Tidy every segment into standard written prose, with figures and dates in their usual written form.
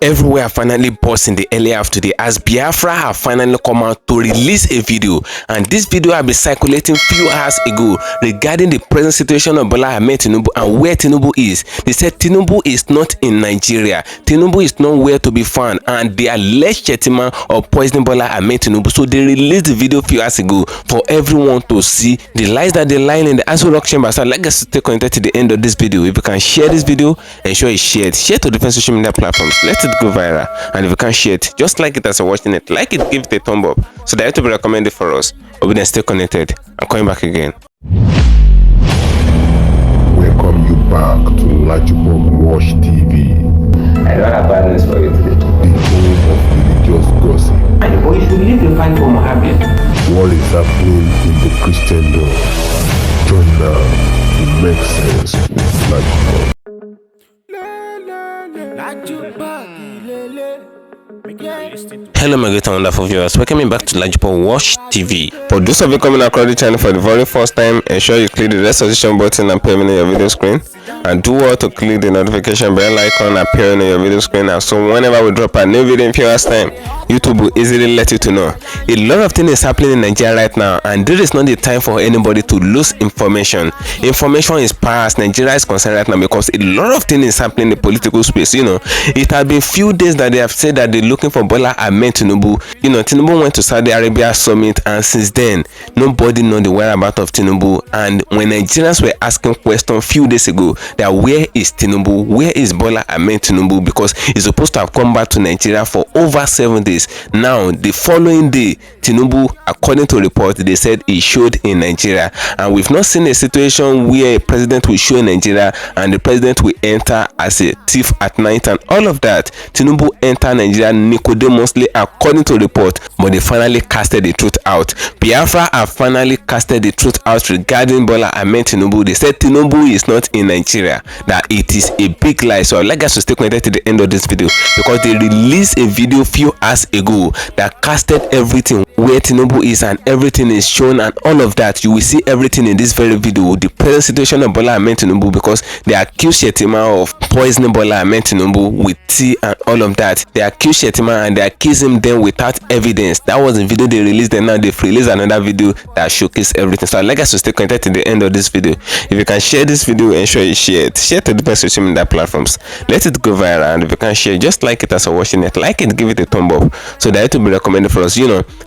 Everywhere finally burst in the early half today as Biafra have finally come out to release a video, and this video have been circulating few hours ago regarding the present situation of Bola Ahmed Tinubu and where Tinubu is. They said Tinubu is not in Nigeria, Tinubu is nowhere to be found, and they alleged Chetima of poisoning Bola Ahmed Tinubu. So they released the video few hours ago for everyone to see the lies that they lie in the Aso Rock chamber. So I'd like us to stay connected to the end of this video. If you can share this video, ensure it's shared. Share to different social media platforms. Let it go viral. And if you can share it, just like it as you're watching it, like it, give it a thumb up so that it will be recommended for us. Obedience, stay connected. I'm coming back again. Welcome you back to LAJUPOG TV. I don't have bad news for you today. The home of religious gossip. But you should leave the fight for Mohammed. What is happening in the Christendom? Join now to make sense with LAJUPOG. Hello my great and wonderful viewers, welcome back to LAJUPOG TV. For those of you coming across the channel for the very first time, ensure you click the red subscription button appearing on your video screen, and do all to click the notification bell icon appearing on your video screen, and so whenever we drop a new video in few hours time, YouTube will easily let you to know. A lot of things is happening in Nigeria right now, and this is not the time for anybody to lose information. Information is power as Nigeria is concerned right now, because a lot of things is happening in the political space. It has been few days that they have said that they're looking for Bola Ahmed Tinubu. Tinubu went to Saudi Arabia summit, and since then nobody know the whereabouts of Tinubu. And when Nigerians were asking questions few days ago that where is Tinubu, where is Bola Ahmed Tinubu, because he's supposed to have come back to Nigeria for over 7 days. Now the following day, Tinubu, according to reports, they said he showed in Nigeria, and we've not seen a situation where a president will show in Nigeria and the president will enter as a thief at night and all of that. Tinubu entered Nigeria Nicodemously according to report, but they finally casted the truth out. Biafra have finally casted the truth out regarding Bola Ahmed Tinubu. They said Tinubu is not in Nigeria, that it is a big lie. So I'd like us to stay connected to the end of this video, because they released a video few hours ago that casted everything where Tinubu is, and everything is shown and all of that. You will see everything in this very video, the present situation of Bola Ahmed Tinubu, because they accuse Chetima of poisoning Bola Ahmed Tinubu with tea and all of that. They accuse Chetima and they accuse him then without evidence. That was the video they released, and now they've released another video that showcases everything. So I'd like us to stay connected to the end of this video. If you can share this video, ensure you share it. Share to different social media platforms. Let it go viral, and if you can share, just like it as you're watching it, like it, give it a thumb up so that it will be recommended for us.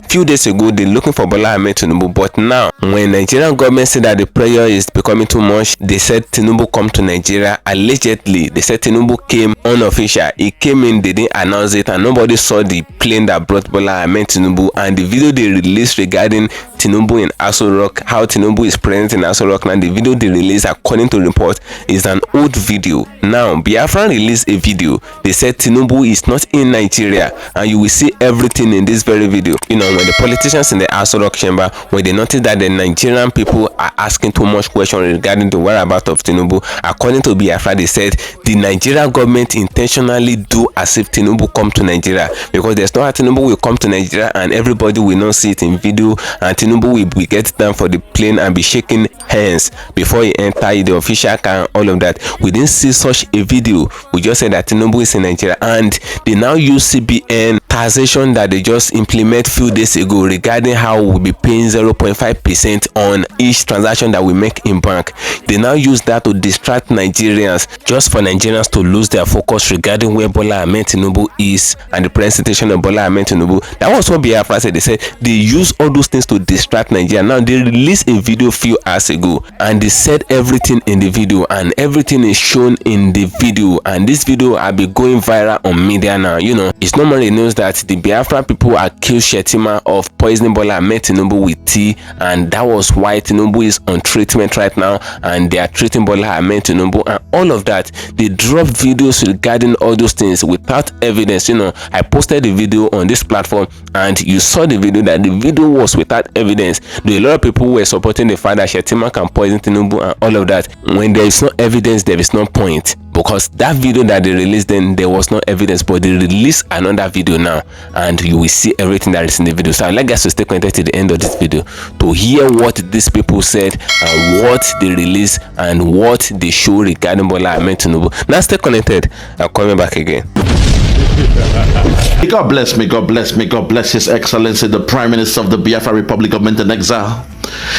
Few days ago they're looking for Bola Ahmed Tinubu, but now when Nigerian government said that the prayer is becoming too much, they said Tinubu come to Nigeria. Allegedly they said Tinubu came unofficial. He came in, they didn't announce it, and nobody saw the plane that brought Bola Ahmed Tinubu. And the video they released regarding Tinubu in Aso Rock, how Tinubu is present in Aso Rock, now the video they released according to report is an old video. Now Biafra released a video. They said Tinubu is not in Nigeria, and you will see everything in this very video. When the politicians in the Aso Rock chamber, when they noticed that the Nigerian people are asking too much questions regarding the whereabouts of Tinubu, according to Biafra, they said the Nigerian government intentionally do as if Tinubu come to Nigeria, because there's no how Tinubu will come to Nigeria and everybody will not see it in video, and Tinubu will be get down for the plane and be shaking hands before he enter the official car and all of that. We didn't see such a video. We just said that Tinubu is in Nigeria, and they now use CBN taxation that they just implement few days ago regarding how we'll be paying 0.5% on each transaction that we make in bank. They now use that to distract Nigerians, just for Nigerians to lose their focus regarding where Bola Ahmed Tinubu is and the presentation of Bola Ahmed Tinubu. That was what Biafra said. They said they use all those things to distract Nigeria. Now they released a video few hours ago, and they said everything in the video, and everything is shown in the video, and this video will be going viral on media now. It's normally news that the Biafra people accuse Chetima of poisoning Bola Ahmed Tinubu with tea, and that was why Tinubu is on treatment right now, and they are treating Bola Ahmed Tinubu and all of that. They dropped videos regarding all those things without evidence. I posted the video on this platform, and you saw the video that the video was without evidence. A lot of people were supporting the fact that Chetima can poison Tinubu and all of that. When there is no evidence, there is no point, because that video that they released, then there was no evidence, but they released another video now, and you will see everything that is in the video. So I'd like us to stay connected to the end of this video to hear what these people said and what they released and what they show regarding Bola Ahmed Tinubu. Now stay connected. I'm coming back again. May God bless, may God bless, may God bless His Excellency, the Prime Minister of the Biafra Republic Government in Exile,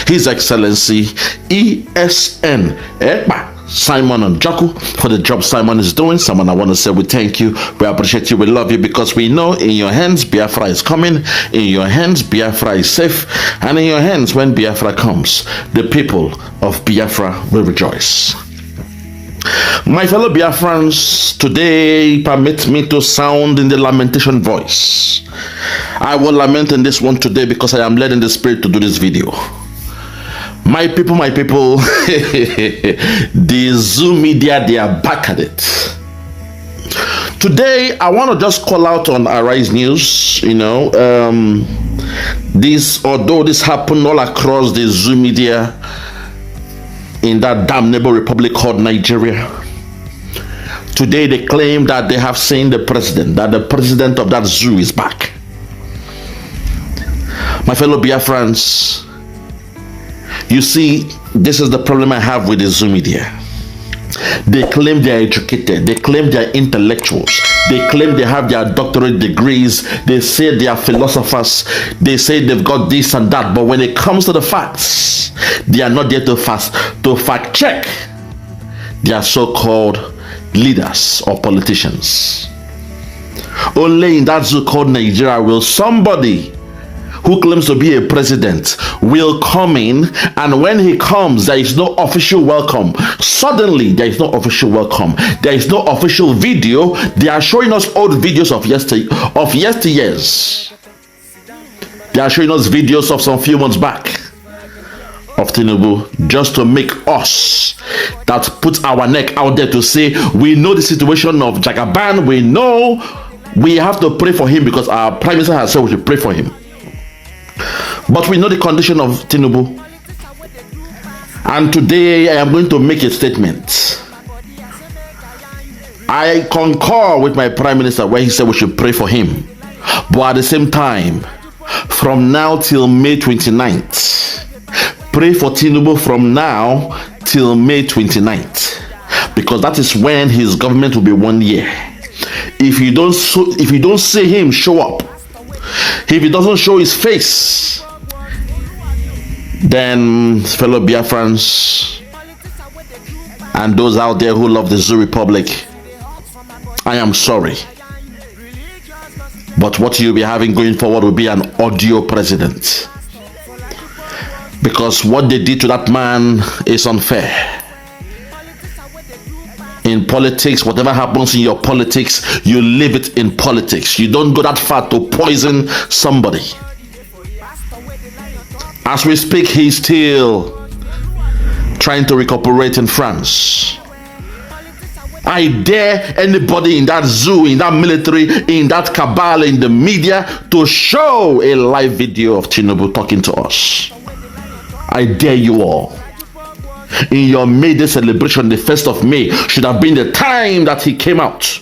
His Excellency ESN Simon Njoku, for the job Simon is doing. Simon, I want to say we thank you, we appreciate you, we love you, because we know in your hands Biafra is coming, in your hands Biafra is safe, and in your hands when Biafra comes, the people of Biafra will rejoice. My fellow Biafrans, today permit me to sound in the lamentation voice. I will lament in this one today because I am led in the spirit to do this video. My people, the Zoom media, they are back at it. Today, I want to just call out on Arise News, although this happened all across the Zoom media, in that damnable republic called Nigeria. Today they claim that they have seen the president, that the president of that zoo is back. My fellow Biafrans, you see, this is the problem I have with the zoo media. They claim they are educated, they claim they are intellectuals, they claim they have their doctorate degrees, they say they are philosophers, they say they've got this and that, but when it comes to the facts, they are not there to fact check their so-called leaders or politicians. Only in that zoo called Nigeria will somebody who claims to be a president will come in, and when he comes, there is no official welcome. Suddenly, there is no official welcome. There is no official video. They are showing us old videos of yesteryears. They are showing us videos of some few months back of Tinubu, just to make us that put our neck out there to say, we know the situation of Jagaban, we know we have to pray for him because our Prime Minister has said we should pray for him. But we know the condition of Tinubu. And today I am going to make a statement. I concur with my Prime Minister where he said we should pray for him. But at the same time, from now till May 29th, pray for Tinubu from now till May 29th. Because that is when his government will be 1 year. If you don't see him show up, if he doesn't show his face, then fellow Biafrans and those out there who love the Zoo Republic, I am sorry. But what you'll be having going forward will be an audio president. Because what they did to that man is unfair. In politics, whatever happens in your politics, you leave it in politics. You don't go that far to poison somebody. As we speak, he's still trying to recuperate in France. I dare anybody in that zoo, in that military, in that cabal, in the media to show a live video of Tinubu talking to us. I dare you all. In your May Day celebration, the 1st of May should have been the time that he came out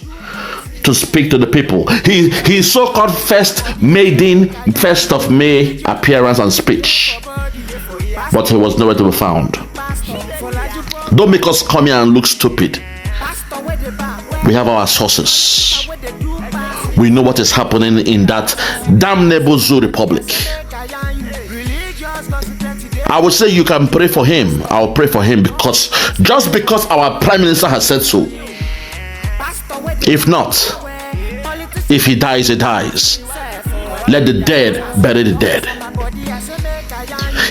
to speak to the people. His so-called first maiden 1st of May appearance and speech, but he was nowhere to be found. Don't make us come here and look stupid. We have our sources. We know what is happening in that damnable Zoo Republic. I would say you can pray for him. I'll pray for him just because our Prime Minister has said so. If not, if he dies, he dies. Let the dead bury the dead.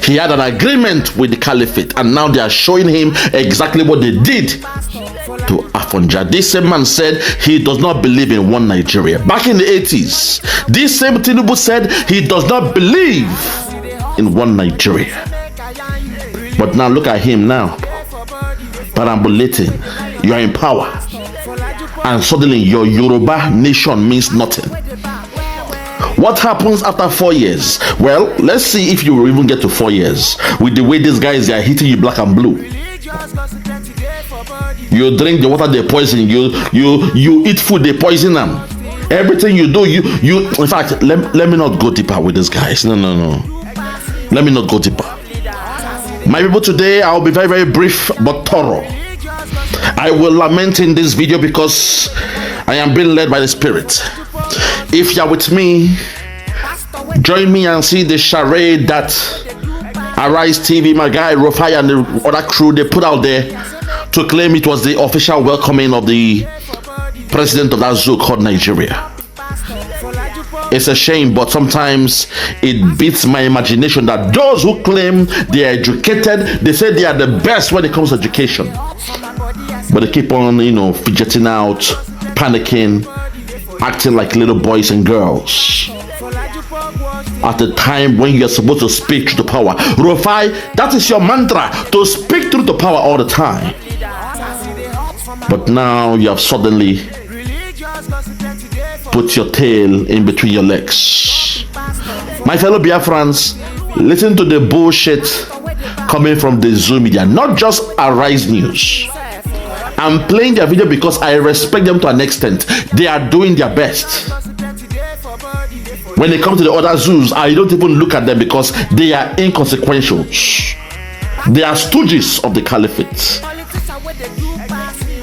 He had an agreement with the caliphate, and now they are showing him exactly what they did to Afonja. This same man said he does not believe in one Nigeria. Back in the 80s, this same Tinubu said he does not believe in one Nigeria. But now look at him now, perambulating. You are in power, and suddenly your Yoruba nation means nothing. What happens after 4 years? Well, let's see if you will even get to 4 years with the way these guys are hitting you black and blue. You drink the water, they poison you. You eat food, they poison them. Everything you do, you. In fact, let me not go deeper with these guys. No. Let me not go deeper. My people, today I'll be very, very brief but thorough. I will lament in this video because I am being led by the Spirit. If you're with me, join me and see the charade that Arise TV, my guy Rufai and the other crew, they put out there to claim it was the official welcoming of the president of that zoo called Nigeria. It's a shame, but sometimes it beats my imagination that those who claim they are educated, they say they are the best when it comes to education, but they keep on, fidgeting out, panicking, acting like little boys and girls at the time when you're supposed to speak through the power. Rufai, that is your mantra, to speak through the power all the time. But now you have suddenly put your tail in between your legs. My fellow Biafrans, listen to the bullshit coming from the Zoo media, not just Arise News. I'm playing their video because I respect them to an extent. They are doing their best. When it comes to the other zoos, I don't even look at them because they are inconsequential. They are stooges of the caliphate.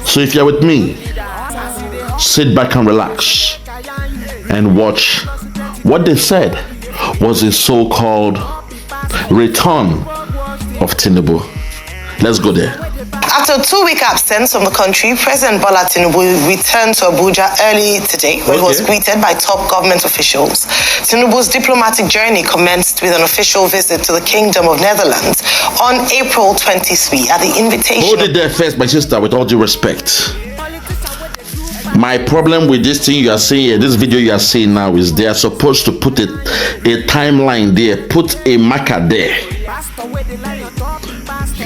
So if you're with me, sit back and relax and watch what they said was a so-called return of Tinubu. Let's go there. After a 2-week absence from the country, President Bola Tinubu returned to Abuja early today, where he was greeted by top government officials. Tinubu's diplomatic journey commenced with an official visit to the Kingdom of Netherlands on April 23 at the invitation. Hold it there first, my sister, with all due respect. My problem with this thing you are seeing, this video you are seeing now, is they are supposed to put a timeline there, put a marker there.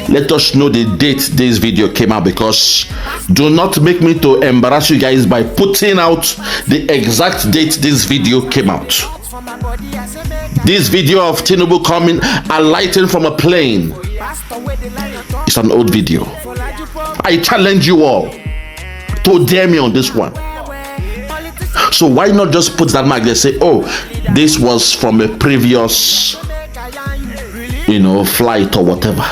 Let us know the date this video came out, because do not make me to embarrass you guys by putting out the exact date this video came out. This video of Tinubu coming, alighting from a plane, it's an old video. I challenge you all to dare me on this one. So why not just put that mark there, say, oh, this was from a previous flight or whatever.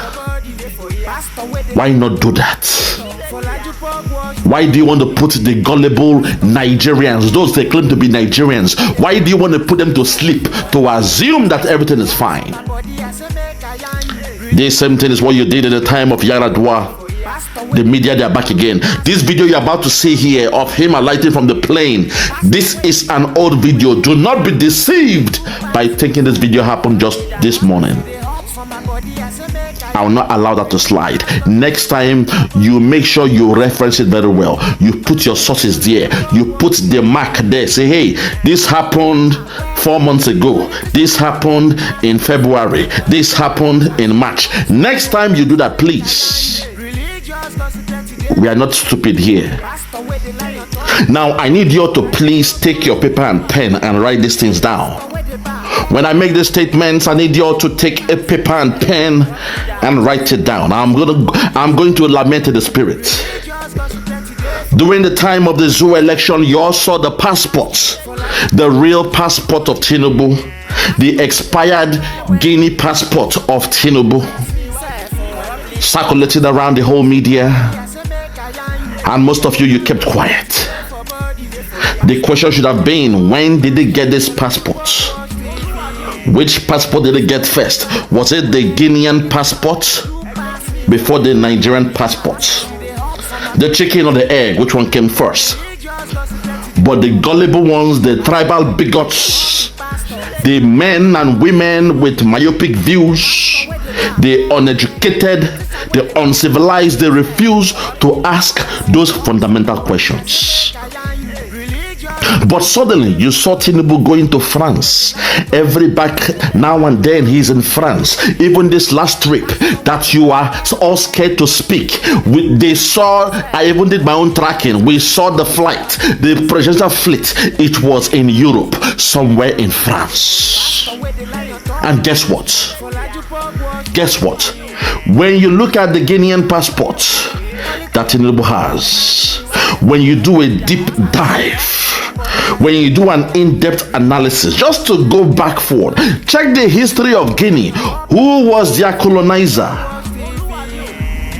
Why not do that? Why do you want to put the gullible Nigerians, those they claim to be Nigerians, why do you want to put them to sleep, to assume that everything is fine? This same thing is what you did at the time of Yaradua. The media, they are back again. This video you're about to see here of him alighting from the plane, this is an old video. Do not be deceived by thinking this video happened just this morning. I will not allow that to slide. Next time, you make sure you reference it very well. You put your sources there. You put the mark there. Say, hey, this happened 4 months ago. This happened in February. This happened in March. Next time you do that, please. We are not stupid here. Now, I need you to please take your paper and pen and write these things down. When I make these statements, I need you all to take a paper and pen and write it down. I'm going to lament in the spirit. During the time of the zoo election, you all saw the passports, the real passport of Tinubu, the expired Guinea passport of Tinubu, circulated around the whole media, and most of you kept quiet. The question should have been, when did they get this passport? Which passport did they get first? Was it the Guinean passport before the Nigerian passport? The chicken or the egg, which one came first? But the gullible ones, the tribal bigots, the men and women with myopic views, the uneducated, the uncivilized, they refuse to ask those fundamental questions. But suddenly you saw Tinubu going to France. Every back now and then he's in France. Even this last trip that you are all scared to speak, they saw, I even did my own tracking. We saw the flight, the presidential fleet. It was in Europe, somewhere in France. And guess what? Guess what? When you look at the Guinean passport that Tinubu has, when you do a deep dive, when you do an in-depth analysis, just to go back forward, check the history of Guinea. Who was their colonizer?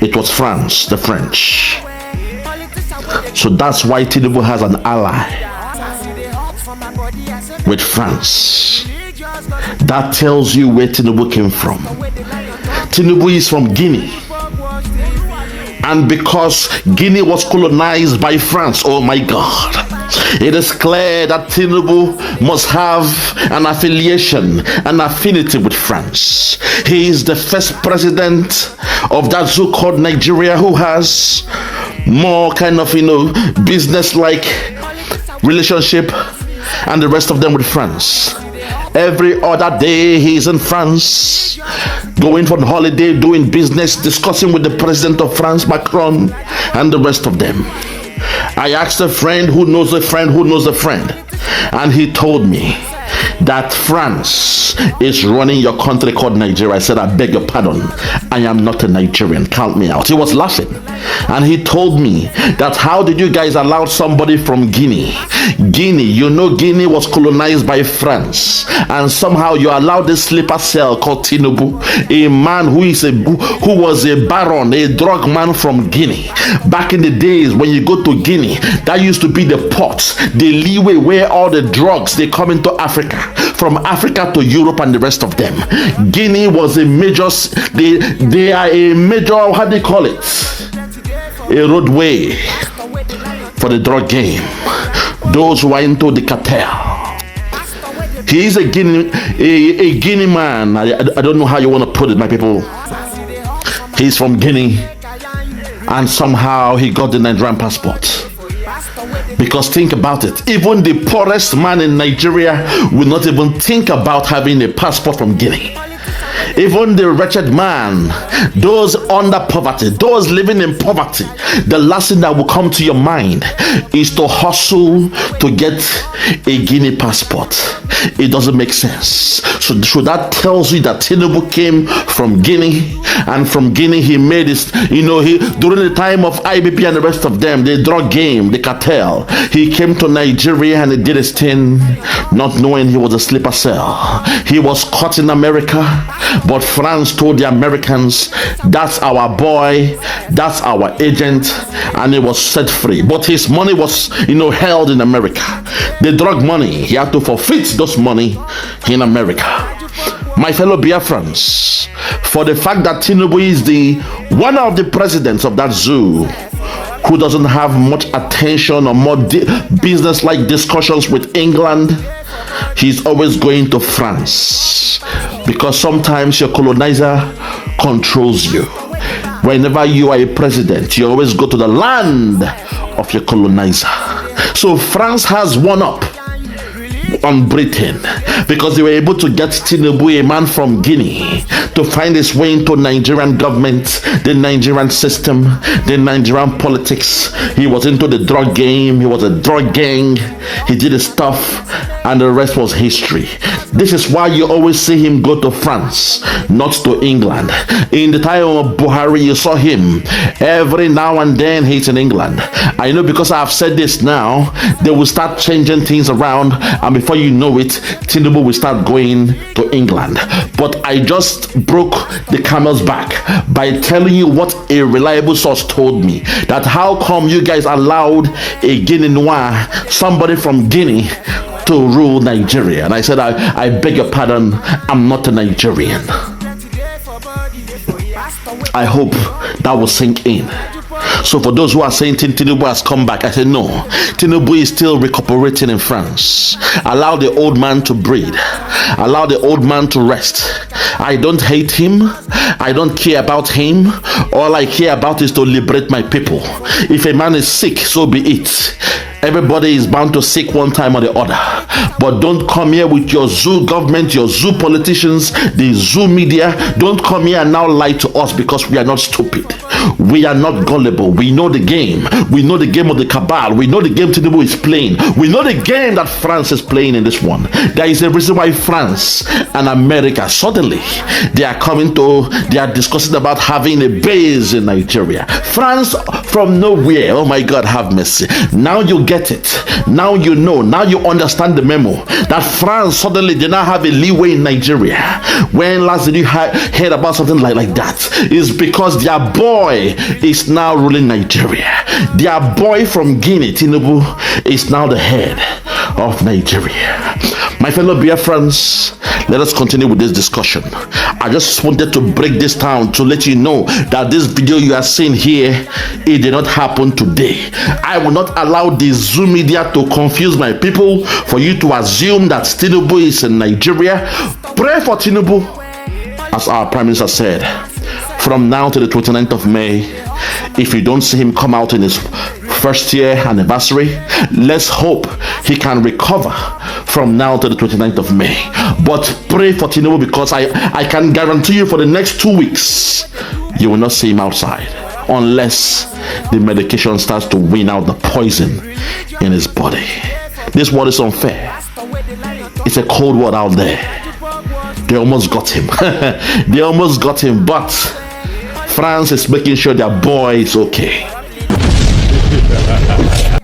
It was France, the French. So that's why Tinubu has an ally with France. That tells you where Tinubu came from. Tinubu is from Guinea. And because Guinea was colonized by France, oh my God, it is clear that Tinubu must have an affiliation, an affinity with France. He is the first president of that zoo called Nigeria who has more kind of, business-like relationship and the rest of them with France. Every other day he's in France, going for holiday, doing business, discussing with the president of France, Macron, and the rest of them. I asked a friend who knows a friend who knows a friend, and he told me that France is running your country called Nigeria. I said, I beg your pardon, I am not a Nigerian, count me out. He was laughing, and he told me that how did you guys allow somebody from Guinea? Guinea was colonized by France, and somehow you allowed this sleeper cell called Tinubu, a man who was a baron, a drug man from Guinea. Back in the days when you go to Guinea, that used to be the port, the leeway where all the drugs they come into Africa, from Africa to Europe and the rest of them. Guinea was a major, they are a major, how do you call it? A roadway for the drug game. Those who are into the cartel. He is a Guinea man. I don't know how you want to put it, my people. He's from Guinea, and somehow he got the Nigerian passport. Because think about it, even the poorest man in Nigeria will not even think about having a passport from Guinea. Even the wretched man, those under poverty, those living in poverty, the last thing that will come to your mind is to hustle to get a Guinea passport. It doesn't make sense. So that tells you that Tinubu came from Guinea, and from Guinea he made his, during the time of IBP and the rest of them, the drug game, the cartel, he came to Nigeria and he did his thing, not knowing he was a sleeper cell. He was caught in America, but France told the Americans, that's our boy, that's our agent, and he was set free. But his money was, held in America. The drug money, he had to forfeit those money in America. My fellow Biafrans, for the fact that Tinubu is one of the presidents of that zoo who doesn't have much attention or more business-like discussions with England, he's always going to France, because sometimes your colonizer controls you. Whenever you are a president, you always go to the land of your colonizer. So France has one up on Britain because they were able to get Tinubu, a man from Guinea, to find his way into Nigerian government, the Nigerian system, the Nigerian politics. He was into the drug game, he was a drug gang, he did his stuff, and the rest was history. This is why you always see him go to France, not to England. In the time of Buhari, you saw him every now and then he's in England. I know, because I've said this now, they will start changing things around, and before you know it, Tinubu will start going to England. But I just broke the camel's back by telling you what a reliable source told me, that how come you guys allowed a Guinea Noir, somebody from Guinea, to rule Nigeria? And I said, I beg your pardon, I'm not a Nigerian. I hope that will sink in. So for those who are saying Tinubu has come back, I say no. Tinubu is still recuperating in France. Allow the old man to breathe. Allow the old man to rest. I don't hate him. I don't care about him. All I care about is to liberate my people. If a man is sick, so be it. Everybody is bound to sick one time or the other. But don't come here with your zoo government, your zoo politicians, the zoo media. Don't come here and now lie to us, because we are not stupid. We are not gullible. We know the game. We know the game of the cabal. We know the game Tinubu is playing. We know the game that France is playing in this one. There is a reason why France and America suddenly they are discussing about having a base in Nigeria. France from nowhere. Oh my God, have mercy. Now you get it. Now you know. Now you understand the memo that France suddenly did not have a leeway in Nigeria. When last did you hear about something like that? It's because their boy boy is now ruling Nigeria. Their boy from Guinea, Tinubu, is now the head of Nigeria. My fellow Biafrans, let us continue with this discussion. I just wanted to break this down to let you know that this video you are seeing here, it did not happen today. I will not allow the Zoom media to confuse my people for you to assume that Tinubu is in Nigeria. Pray for Tinubu, as our Prime Minister said. From now to the 29th of May, if you don't see him come out in his first year anniversary, let's hope he can recover from now to the 29th of May. But pray for Tinubu, because I can guarantee you for the next 2 weeks, you will not see him outside unless the medication starts to win out the poison in his body. This world is unfair. It's a cold world out there. They almost got him. They almost got him, but France is making sure their boy is okay.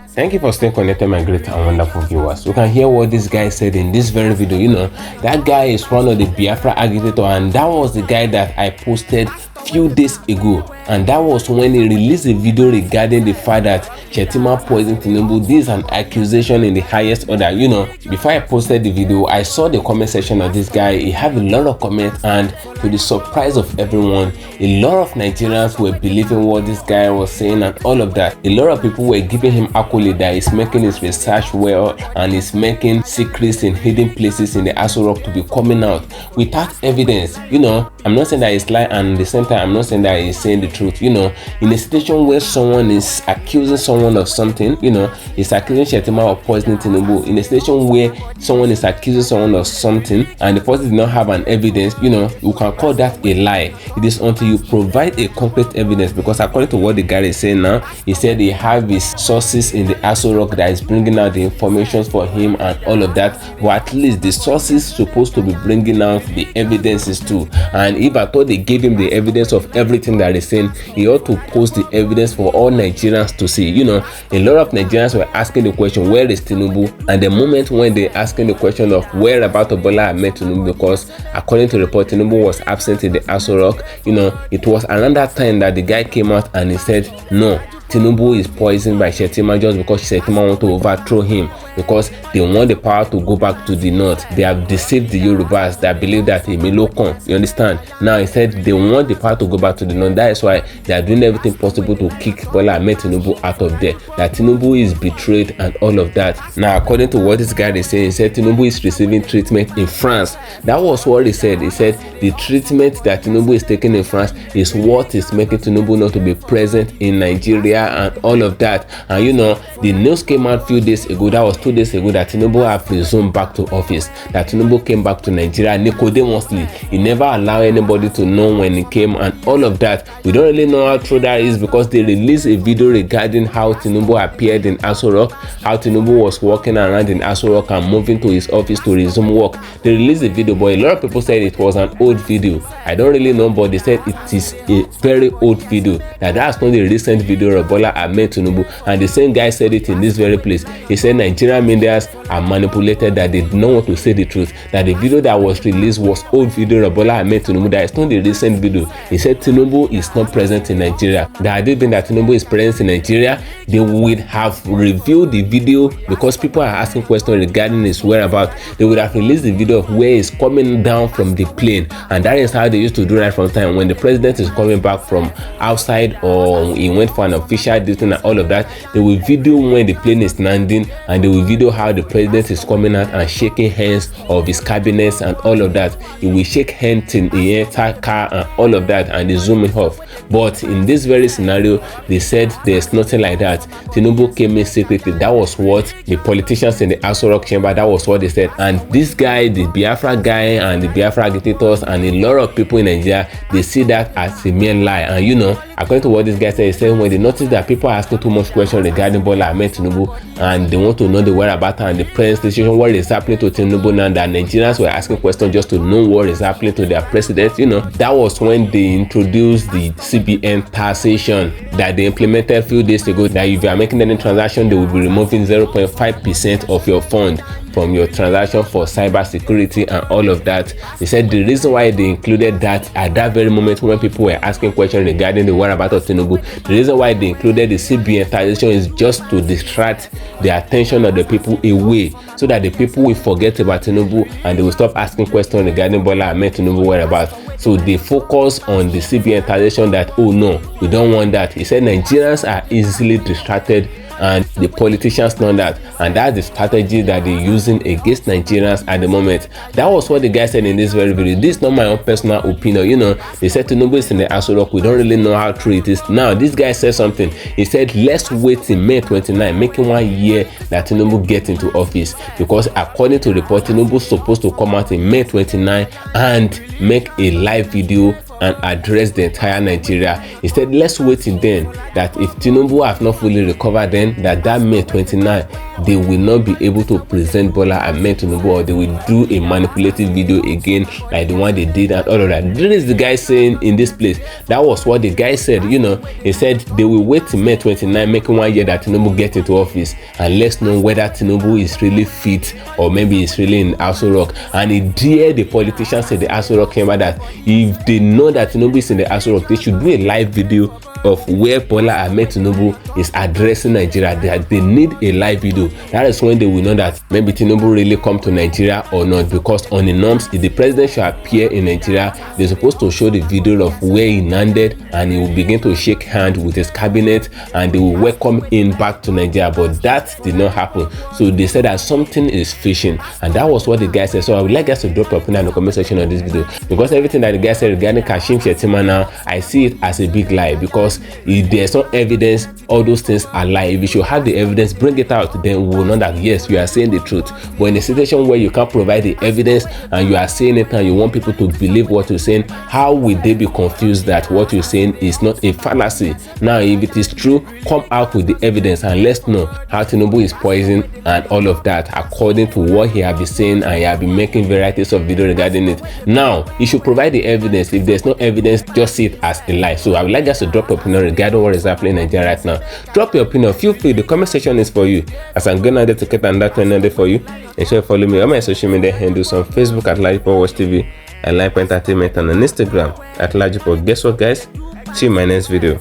Thank you for staying connected, my great and wonderful viewers. You can hear what this guy said in this very video. You know, that guy is one of the Biafra agitator, and that was the guy that I posted few days ago, and that was when he released a video regarding the fact that Shettima poisoned Tinubu. This is an accusation in the highest order. You know, before I posted the video, I saw the comment section of this guy. He had a lot of comments, and to the surprise of everyone, a lot of Nigerians were believing what this guy was saying and all of that. A lot of people were giving him accolade that he's making his research well and he's making secrets in hidden places in the Aso Rock to be coming out without evidence. You know, I'm not saying that it's lie, and at the same time I'm not saying that he's saying the truth. You know, in a situation where someone is accusing someone of something, you know, he's accusing Shettima of poisoning Tinubu. In a situation where someone is accusing someone of something and the person did not have an evidence, you know, you can call that a lie. It is until you provide a concrete evidence, because according to what the guy is saying now, he said he have his sources in the Aso Rock that is bringing out the information for him and all of that, but at least the sources supposed to be bringing out the evidences too. And if I thought they gave him the evidence of everything that he's saying, he ought to post the evidence for all Nigerians to see. You know, a lot of Nigerians were asking the question, where is Tinubu? And the moment when they're asking the question of where about Bola Ahmed Tinubu, because according to the report, Tinubu was absent in the Aso Rock, you know, it was another time that the guy came out and he said, no, Tinubu is poisoned by Shettima just because Shettima want to overthrow him, because they want the power to go back to the north. They have deceived the Yorubas that believe that Emilokon, you understand? Now he said they want the power to go back to the north. That is why they are doing everything possible to kick Bola Ahmed Tinubu out of there. That Tinubu is betrayed and all of that. Now according to what this guy is saying, he said Tinubu is receiving treatment in France. That was what he said. He said the treatment that Tinubu is taking in France is what is making Tinubu not to be present in Nigeria and all of that. And you know, the news came out few days ago, that was 2 days ago, that Tinubu have resumed back to office, that Tinubu came back to Nigeria nicodemously. He never allowed anybody to know when he came and all of that. We don't really know how true that is, because they released a video regarding how Tinubu appeared in Aso Rock, how Tinubu was walking around in Aso Rock and moving to his office to resume work. They released a video, but a lot of people said it was an old video. I don't really know, but they said it is a very old video, that's not the recent video of Bola Ahmed Tinubu. And the same guy said it in this very place. He said Nigerian media are manipulated, that they do not want to say the truth, that the video that was released was old video of Bola Ahmed Tinubu, that is not the recent video. He said Tinubu is not present in Nigeria. That had it been that Tinubu is present in Nigeria, they would have reviewed the video, because people are asking questions regarding his whereabouts. They would have released the video of where he's coming down from the plane, and that is how they used to do right from time when the president is coming back from outside or he went for an official duty and all of that. They will video when the plane is landing, and they will video how the president is coming out and shaking hands of his cabinets and all of that. He will shake hands in the entire car and all of that, and they zoom it off. But in this very scenario, they said there's nothing like that. Tinubu came in secretly. That was what the politicians in the Aso Rock chamber, that was what they said. And this guy, the Biafra guy and the Biafra agitators and a lot of people in Nigeria, they see that as a mere lie. And you know, according to what this guy said, he said when they notice that people are asking too much questions regarding Bola Ahmed Tinubu and they want to know the whereabouts and the present situation, what is happening to Tinubu now, that Nigerians were asking questions just to know what is happening to their president, you know, that was when they introduced the CBN taxation that they implemented a few days ago, that if you are making any transaction, they will be removing 0.5% of your fund from your transaction for cyber security and all of that. He said the reason why they included that at that very moment when people were asking questions regarding the whereabouts of Tinubu, the reason why they included the CBN transaction is just to distract the attention of the people away, so that the people will forget about Tinubu and they will stop asking questions regarding Bola Ahmed Tinubu whereabouts. So they focus on the CBN transaction that, oh no, we don't want that. He said Nigerians are easily distracted and the politicians know that, and that's the strategy that they're using against Nigerians at the moment. That was what the guy said in this very video. This is not my own personal opinion. You know, they said Tinubu is in the Aso Rock. We don't really know how true it is. Now this guy said something. He said let's wait till May 29, making 1 year that Tinubu gets into office, because according to report, Tinubu is supposed to come out in May 29 and make a live video and address the entire Nigeria. He said let's wait till then, that if Tinubu have not fully recovered, then that May 29 they will not be able to present Bola Ahmed Tinubu, or they will do a manipulative video again like the one they did and all of that. This is the guy saying in this place. That was what the guy said. You know, he said they will wait till May 29, making 1 year that Tinubu gets into office, and let's know whether Tinubu is really fit or maybe he's really in Aso Rock. And he dare the politicians say the Aso Rock came out that if they know that Tinubu is in the Aso Rock, they should do a live video of where Bola Ahmed Tinubu is addressing Nigeria. That they need a live video. That is when they will know that maybe Tinubu really come to Nigeria or not, because on the norms, if the president should appear in Nigeria, they're supposed to show the video of where he landed and he will begin to shake hands with his cabinet and they will welcome him back to Nigeria. But that did not happen. So they said that something is fishing, and that was what the guy said. So I would like us to drop your opinion in the comment section on this video, because everything that the guy said regarding Kashim Shettima now, I see it as a big lie, because if there's no evidence, all those things are lie. If you should have the evidence, bring it out, then we will know that yes, you are saying the truth. But in a situation where you can't provide the evidence and you are saying it and you want people to believe what you're saying, how will they be confused that what you're saying is not a fallacy? Now if it is true, come out with the evidence and let's know how Tinubu is poisoned and all of that, according to what he has been saying, and he has been making varieties of videos regarding it. Now you should provide the evidence. If there's no evidence, just see it as a lie. So I would like us to drop your opinion regarding what is happening in Nigeria right now. Drop your opinion, feel free. The comment section is for you, as I'm gonna dedicate another 20 for you. And sure, follow me on my social media handles on Facebook at LAJUPOG TV and Life Entertainment, and on Instagram at LAJUPOG. Guess what, guys? See you in my next video.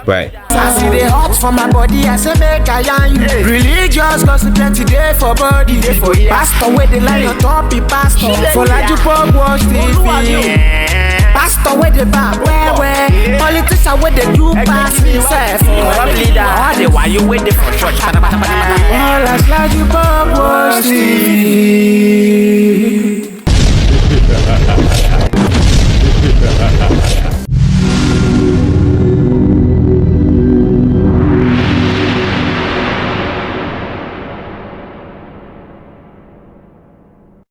Bye. I see the hot for my body, I say make I yarn you. Religious gossip plenty day for body. Pastor with the line on top, he pastor for LAJUPOG Watch TV. Pastor with the bar, where politician with the do pass himself. All the while you waiting for church. All as LAJUPOG Watch TV.